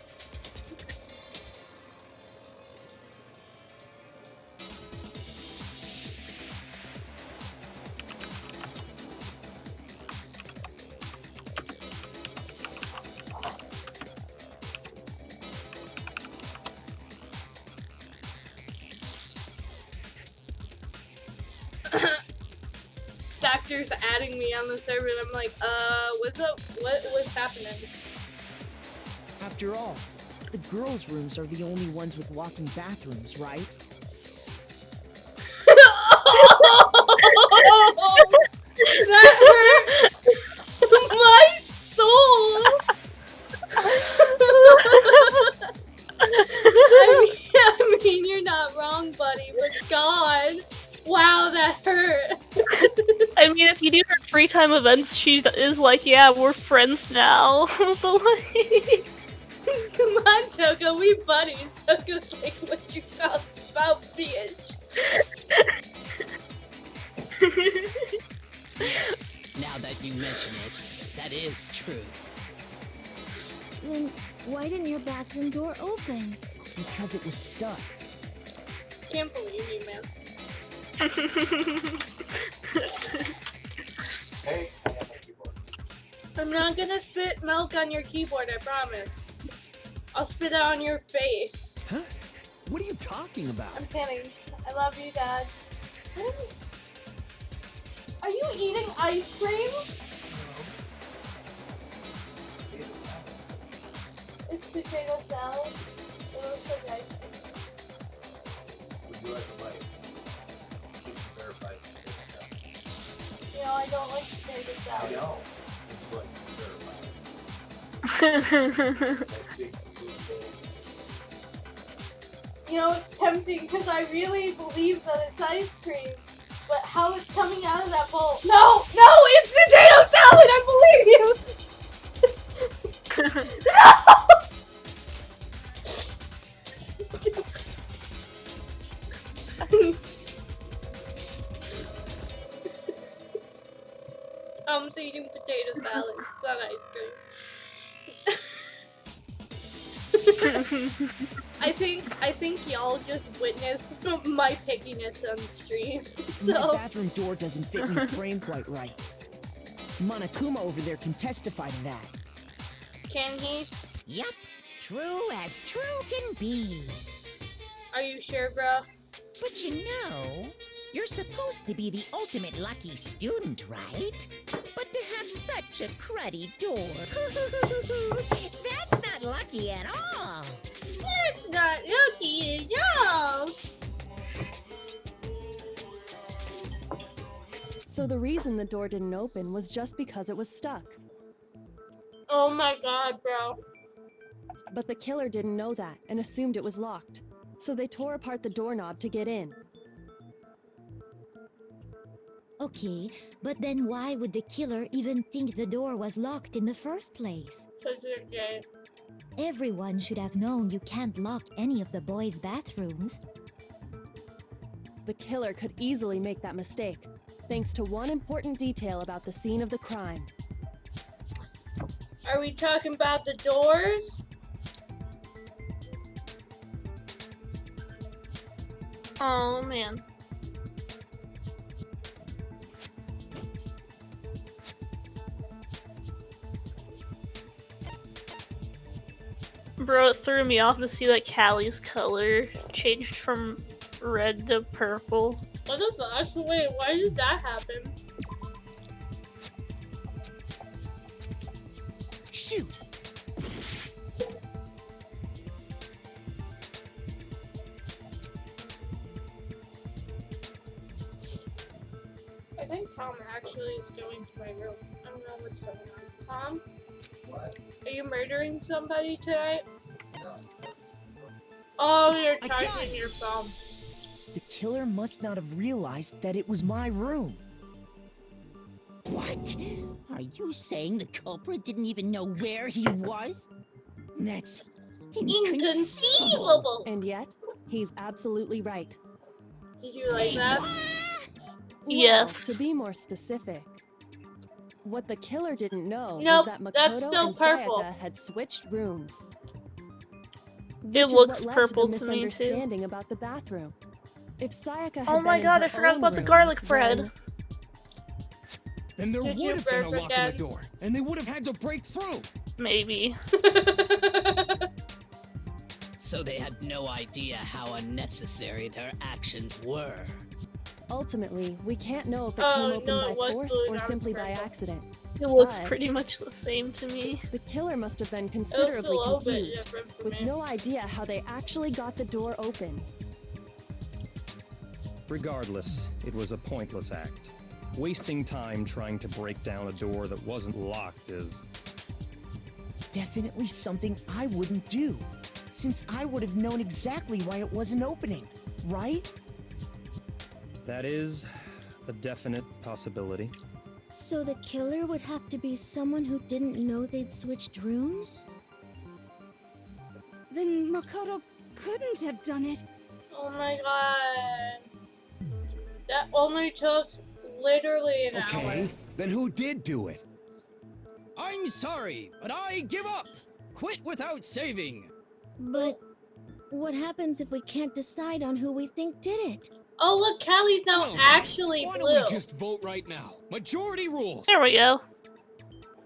Doctor's adding me on the server and I'm like, what's up? What's happening? After all, the girls' rooms are the only ones with walking bathrooms, right? That hurt my soul. I mean, you're not wrong, buddy, but God, wow, that hurt. I mean, if you do her free time events, she is like, yeah, we're friends now. But like, Come on, Toko, we buddies. Toko's like, what you talking about, bitch? Yes, now that you mention it, that is true. Then why didn't your bathroom door open? Because it was stuck. Can't believe you, man. Hey, I got my keyboard. I'm not gonna spit milk on your keyboard, I promise. I'll spit it on your face. Huh? What are you talking about? I'm kidding. I love you, Dad. Are you eating ice cream? It's potato salad. It looks like ice cream. Would you like a bite? She can verify potato salad. You know, I don't like potato I salad. know. Would you like to verify? You know, it's tempting because I really believe that it's ice cream. But how it's coming out of that bowl? No! No! It's potato salad! I believe you! No! Tom's eating potato salad. It's not ice cream. I think y'all just witnessed my pickiness on stream. My So bathroom door doesn't fit in the frame quite right. Monokuma over there can testify to that. can he? Yup, true as true can be. Are you sure, bro? But you know, you're supposed to be the ultimate lucky student, right? But to have such a cruddy door, that's not lucky at all. That's not lucky at all. So the reason the door didn't open was just because it was stuck. Oh my god, bro. But the killer didn't know that and assumed it was locked. So they tore apart the doorknob to get in. Okay, but then why would the killer even think the door was locked in the first place? Because you're gay. Everyone should have known you can't lock any of the boys' bathrooms. The killer could easily make that mistake, thanks to one important detail about the scene of the crime. Are we talking about the doors? Oh man. Bro, it threw me off to see that Callie's color changed from red to purple. What the fuck? Wait, why did that happen? Shoot! I think Tom actually is going to my room. I don't know what's going on. Tom? What? Are you murdering somebody tonight? No. Oh, you're I got charging it. your phone. The killer must not have realized that it was my room. What? Are you saying the culprit didn't even know where he was? That's Inconceivable! And yet, he's absolutely right. Did you like that? Yes. Well, to be more specific, what the killer didn't know Nope, was that that's Makoto still and purple. Sayaka had switched rooms. It Which looks is what purple led to the me too. misunderstanding about the bathroom. If Sayaka had Oh my been in god, her I forgot own about the room, garlic bread. then- Then there Did would you have been a burp lock on again? the door, and they would have had to break through. Maybe. So they had no idea how unnecessary their actions were. Ultimately, we can't know if it Oh, came open no, by it was force Blue or Dog's simply by purple. accident. It looks But pretty much the same to me. the killer must have been It looks a considerably little bit confused, different for with me. no idea how they actually got the door open. Regardless, it was a pointless act. Wasting time trying to break down a door that wasn't locked is... Definitely something I wouldn't do, since I would have known exactly why it wasn't opening, right? That is a definite possibility. So the killer would have to be someone who didn't know they'd switched rooms? Then Makoto couldn't have done it. Oh my god. That only took literally an hour. Okay, then who did do it? I'm sorry, but I give up. Quit without saving. But what happens if we can't decide on who we think did it? Oh look, Callie's now Well, actually Why blue. don't we just vote right now? Majority rules. There we go.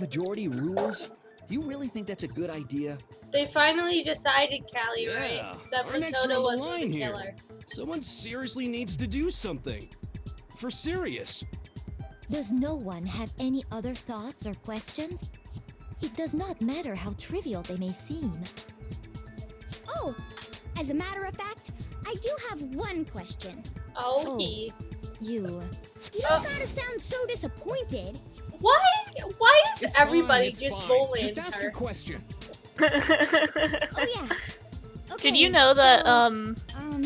Majority rules? Do you really think that's a good idea? They finally decided, Callie, right? Yeah, That our necks are on Makoto the wasn't line the here. killer. Someone seriously needs to do something. For serious. Does no one have any other thoughts or questions? It does not matter how trivial they may seem. Oh, as a matter of fact, I do have one question. Oh, he. You. You don't gotta sound so disappointed. Why is It's everybody fine, it's just fine. bullying Just ask her? your question. Oh yeah. Did Okay, you know that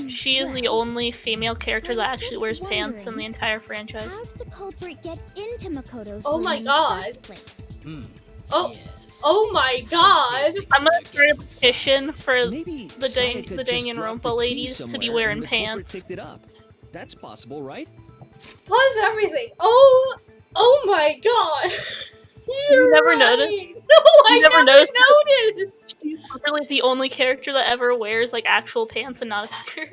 she is well, the only female character I that was actually just wears pants in wondering, the entire franchise? how did the culprit get into Makoto's Oh room my in God. the first place? Oh, Yes. oh my God! I'm gonna start a petition for Maybe the Sayaka just dropped Danganronpa the key ladies to be somewhere wearing and the culprit pants. picked it up. That's possible, right? Pause everything. Oh my God! You never noticed? No, I never never noticed. She's literally the only character that ever wears like actual pants and not a skirt.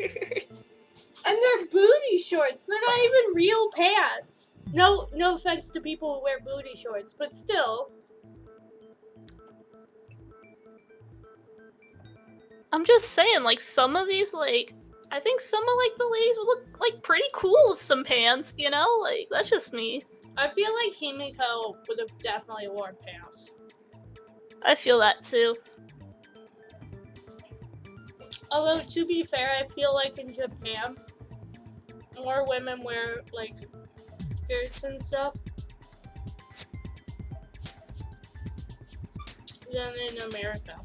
And they're booty shorts. They're not even real pants. No offense to people who wear booty shorts, but still. I'm just saying, like, some of these, like, I think some of, like, the ladies would look, like, pretty cool with some pants, you know? Like, that's just me. I feel like Himiko would have definitely worn pants. I feel that, too. Although, to be fair, I feel like in Japan, more women wear, like, skirts and stuff than in America.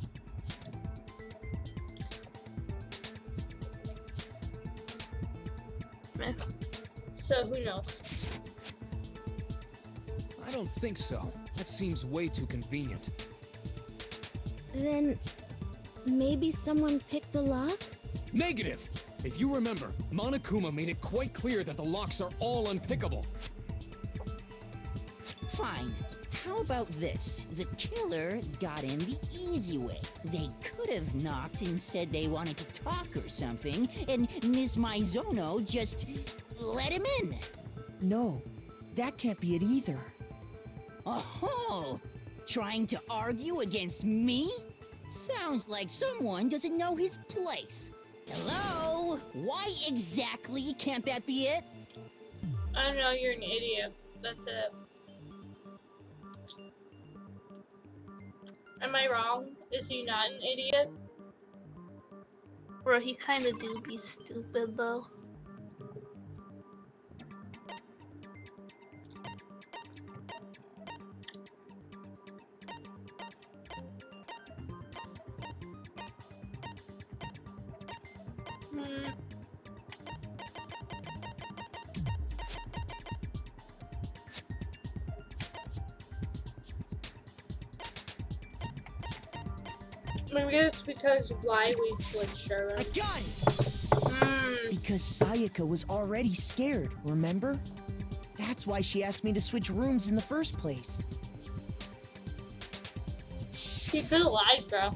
Meh. So, who knows? I don't think so. That seems way too convenient. Then maybe someone picked the lock? Negative! If you remember, Monokuma made it quite clear that the locks are all unpickable. Fine. How about this? The killer got in the easy way. They could have knocked and said they wanted to talk or something, and Miss Maizono just let him in. No, that can't be it either. Oh, trying to argue against me? Sounds like someone doesn't know his place. Hello? Why exactly can't that be it? I don't know, you're an idiot. That's it. Am I wrong? Is he not an idiot? Bro, he kinda do be stupid, though. Maybe it's because why we switched her. I got it! Because Sayaka was already scared, remember? That's why she asked me to switch rooms in the first place. She could have lied, bro.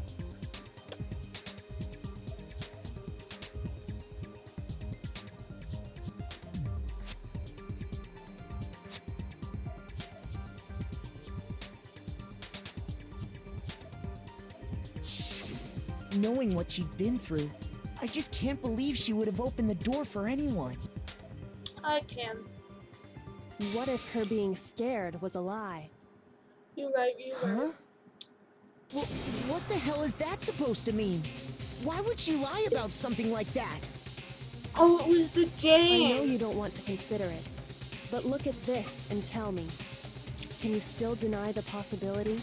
Knowing what she'd been through, I just can't believe she would have opened the door for anyone. I can. What if her being scared was a lie? You're right, you're right. Huh? What the hell is that supposed to mean? Why would she lie about something like that? Oh, it was the game! I know you don't want to consider it, but look at this and tell me. Can you still deny the possibility?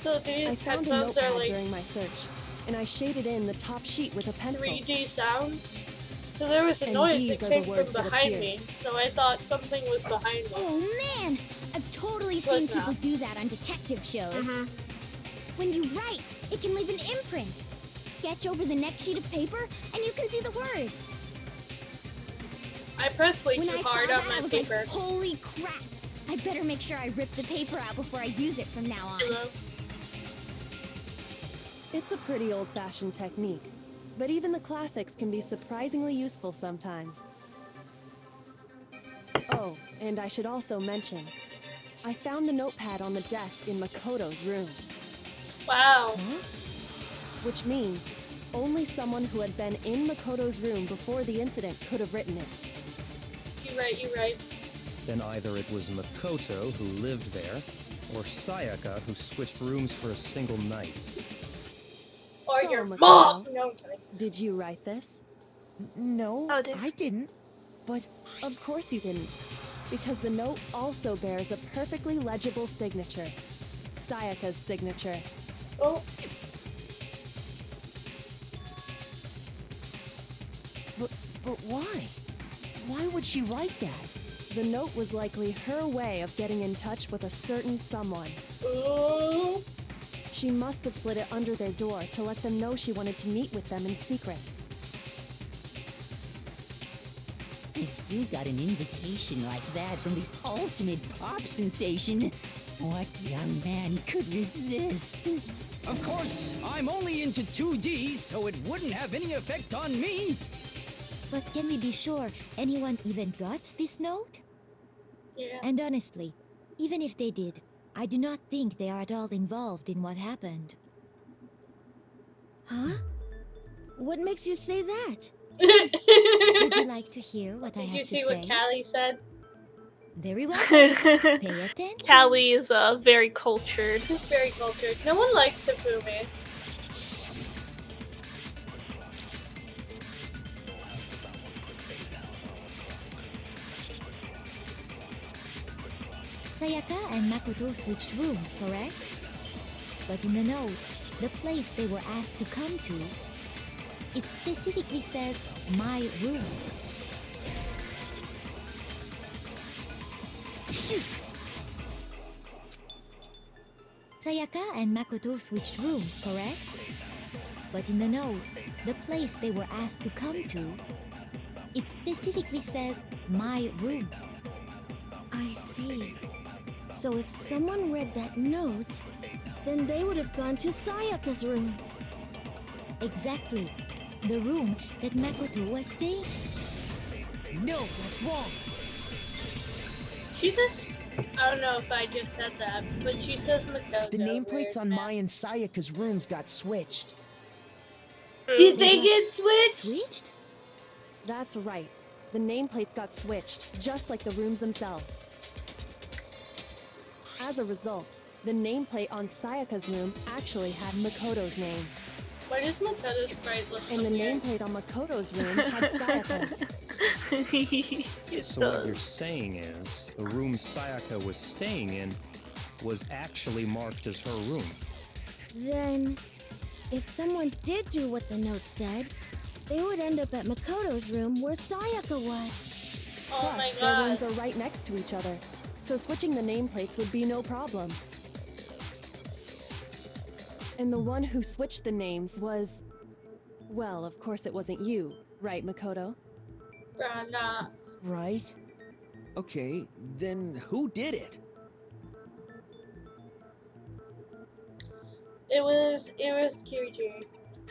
So I these found a headphones are notepad like during my search, and I shaded in the top sheet with a pencil. 3D sound. So there was a And noise these that are the came from words that behind appear. me, so I thought something was behind me. Oh man! I've totally Was seen people not. do that on detective shows. When you write, it can leave an imprint. Sketch over the next sheet of paper, and you can see the words. I pressed way When too I hard saw on that, my I was paper. like, holy crap! I better make sure I rip the paper out before I use it from now on. Hello. It's a pretty old-fashioned technique, but even the classics can be surprisingly useful sometimes. Oh, and I should also mention, I found the notepad on the desk in Makoto's room. Wow. Huh? Which means only someone who had been in Makoto's room before the incident could have written it. You're right. Then either it was Makoto who lived there, or Sayaka who switched rooms for a single night. Or So, your Makoto, mom! No, I'm kidding. Did you write this? No, Oh, dear. I didn't. But Of course you didn't, because the note also bears a perfectly legible signature. Sayaka's signature. Oh, but why? Why would she write that? The note was likely her way of getting in touch with a certain someone. ooh. She must have slid it under their door to let them know she wanted to meet with them in secret. If you got an invitation like that from the ultimate pop sensation, what young man could resist? Of course, I'm only into 2D, so it wouldn't have any effect on me. But can we be sure anyone even got this note? Yeah. And honestly, even if they did, I do not think they are at all involved in what happened. Huh? What makes you say that? Would you like to hear what I have Did you to see say? what Callie said? Very well. Pay attention. Callie is very cultured. Very cultured. No one likes Hifumi. Sayaka and Makoto switched rooms, correct? But in the note, the place they were asked to come to, it specifically says, my room. Shoot! Sayaka and Makoto switched rooms, correct? But in the note, the place they were asked to come to, it specifically says, my room. I see. So if someone read that note, then they would have gone to Sayaka's room. Exactly. The room that Makoto was staying. No, that's wrong. She says, I don't know if I just said that, but she says Makoto. The nameplates weird, on man. Mai and Sayaka's rooms got switched. Did they get switched? Switched? That's right. The nameplates got switched, just like the rooms themselves. As a result, the nameplate on Sayaka's room actually had Makoto's name. Why does Makoto's sprite look so And the weird? nameplate on Makoto's room had Sayaka's. So what you're saying is, the room Sayaka was staying in was actually marked as her room. Then, if someone did do what the note said, they would end up at Makoto's room where Sayaka was. Oh Plus, my their god. rooms are right next to each other, so switching the nameplates would be no problem. And the one who switched the names was... Well, of course it wasn't you, right, Makoto? Nah. Right? Okay, then who did it? It was Kiriju.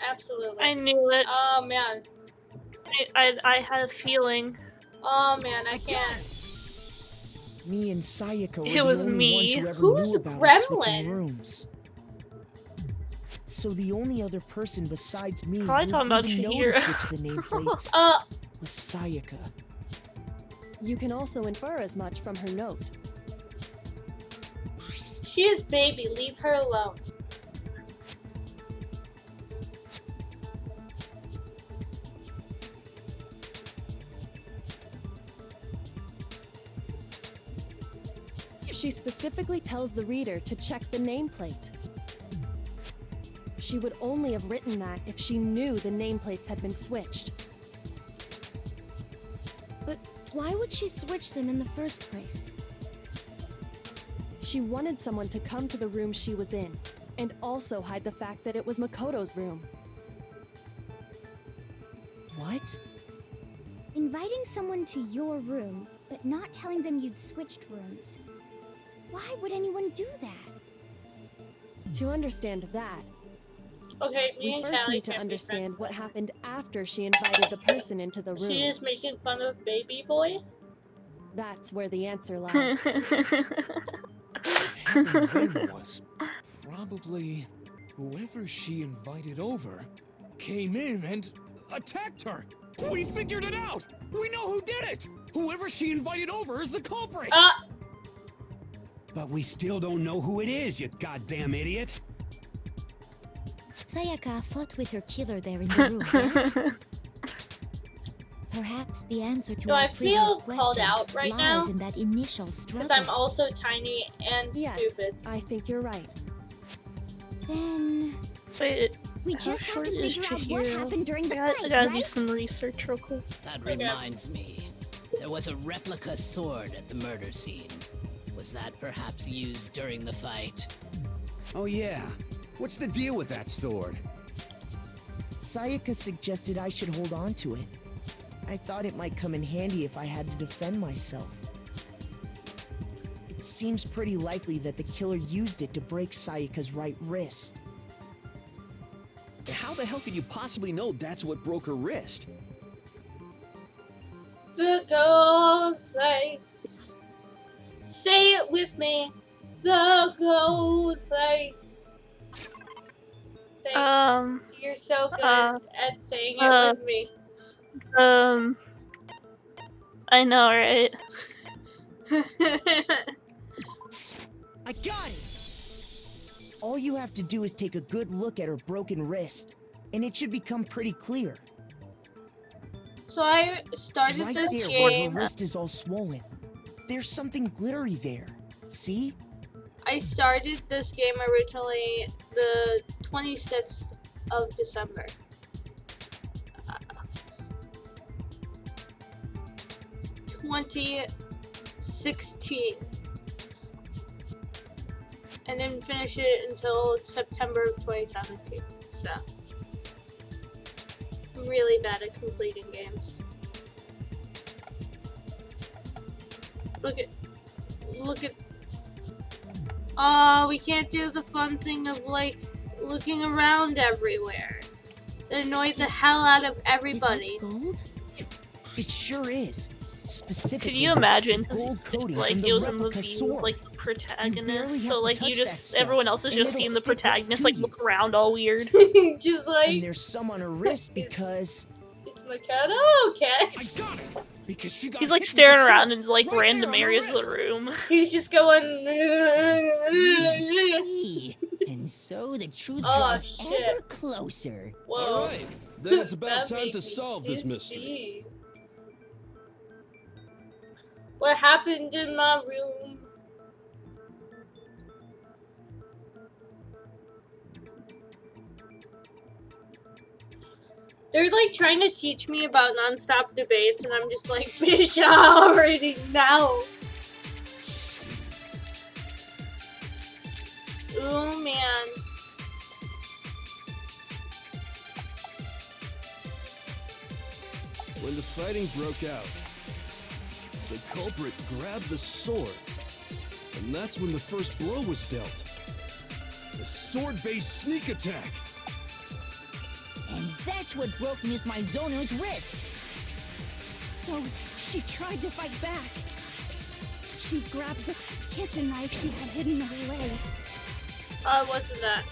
Absolutely. I knew it. Oh man. I had a feeling. Oh man, I can't. Me and Sayaka were It the was only me. ones who ever Who's knew about us switching Gremlin? rooms. So the only other person besides me Probably who talking about even Chihiro. noticed which the nameplates was Sayaka. You can also infer as much from her note. She is baby, leave her alone. She specifically tells the reader to check the nameplate. She would only have written that if she knew the nameplates had been switched. But why would she switch them in the first place? She wanted someone to come to the room she was in, and also hide the fact that it was Makoto's room. What? Inviting someone to your room, but not telling them you'd switched rooms. Why would anyone do that? To understand that, Okay, we me and first Callie need to can't be understand friends what then. happened after she invited the person into the room. She is making fun of baby boy? That's where the answer lies. What happened then was probably whoever she invited over came in and attacked her. We figured it out. We know who did it. Whoever she invited over is the culprit. But we still don't know who it is, you goddamn idiot. Sayaka fought with her killer there in the room, yes? Perhaps the answer to Do I our previous feel called question out right lies now? in that initial struggle. Because I'm also tiny and Yes, stupid. I think you're right. Then Wait, we how just have short to is figure out what Chihiro? happened during the I fight, gotta do right? some research real quick. That reminds me. There was a replica sword at the murder scene. Was that perhaps used during the fight? Oh yeah. What's the deal with that sword? Sayaka suggested I should hold on to it. I thought it might come in handy if I had to defend myself. It seems pretty likely that the killer used it to break Sayaka's right wrist. How the hell could you possibly know that's what broke her wrist? The gold face. Say it with me. The gold face. Thanks. You're so good at saying it with me. I know, right? I got it! All you have to do is take a good look at her broken wrist, and it should become pretty clear. So I started Right this there where game. her wrist is all swollen. There's something glittery there. See? I started this game originally the 26th of December. 2016. And then finish it until September of 2017. So I'm really bad at completing games. Look at oh, we can't do the fun thing of like looking around everywhere. It annoyed the hell out of everybody. It sure is. Specifically, Could you imagine gold coating like from it was in the replica view sword. like the protagonist, have so to like touch you that just stuff, everyone else is and just it'll seeing the stick right protagonist to like you. look around all weird. Just like And there's some on her wrist because it's Makoto, okay. I got it. Because she got He's like hit with staring the around sword in like right random there on her areas of the wrist. room. He's just going. See, and so the truth Oh, draws shit. ever closer. Whoa. All right, then it's about That time made to me solve this mystery. dizzy. What happened in my room? They're like trying to teach me about non-stop debates, and I'm just like, bitch, I already know. Oh man. When the fighting broke out, the culprit grabbed the sword, and that's when the first blow was dealt. A sword-based sneak attack. And that's what broke Miss Maizono's wrist. So she tried to fight back. She grabbed the kitchen knife she had hidden in her leg. Oh, it wasn't that.